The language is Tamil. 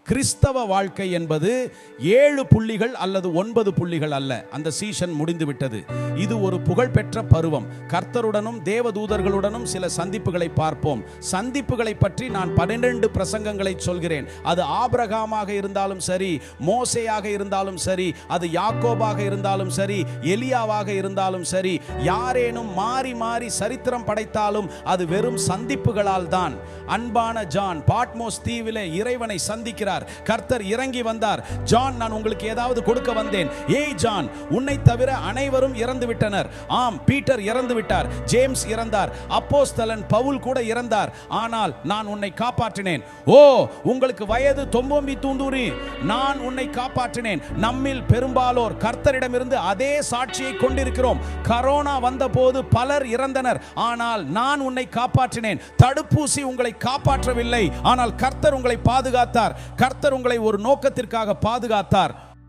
கிறிஸ்தவ வாழ்க்கை என்பது 7 புள்ளிகள் அல்லது 9 புள்ளிகள் அல்ல. அந்த சீசன் முடிந்து விட்டது. இது ஒரு புகழ்பெற்ற பருவம். கர்த்தருடனும் தேவதூதர்களுடனும் சில சந்திப்புகளை பார்ப்போம். சந்திப்புகளை பற்றி நான் 12 பிரசங்கங்களை சொல்கிறேன். அது ஆபிரகாமாக இருந்தாலும் சரி, மோசேயாக இருந்தாலும் சரி, அது யாக்கோபாக இருந்தாலும் சரி, எலியாவாக இருந்தாலும் சரி, யாரேனும் மாறி மாறி சரித்திரம் படைத்தாலும் அது வெறும் சந்திப்புகளால் தான். அன்பான ஜான் பாட்மோஸ் தீவிலே இறைவனை சந்திக்கிறார். கர்த்தர் இறங்கி வந்தார். ஜான், நான் உங்களுக்கு ஏதாவது கொடுக்க வந்தேன். ஏய் ஜான், உன்னை தவிர அனைவரும் இறந்து விட்டனர். ஆம், பீட்டர் இறந்து விட்டார், ஜேம்ஸ் இறந்தார், அப்போஸ்தலன் பவுல் கூட இறந்தார். ஆனால் நான் உன்னை காப்பாற்றினேன். ஓ, உங்களுக்கு வயது 90 தூந்தூரி, நான் உன்னை காப்பாற்றினேன். நம்மில் பெரும்பாலோர் கர்த்தரிடமிருந்து அதே சாட்சியை கொண்டிருக்கிறோம். கரோனா வந்தபோது பலர் இறந்தனர், ஆனால் நான் உன்னை காப்பாற்றினேன். தடுப்பூசி உங்களை காப்பாற்றவில்லை, ஆனால் கர்த்தர் உங்களை பாதுகாத்தார். கர்த்தர் உங்களை ஒரு நோக்கத்திற்காக பாதுகாத்தார்.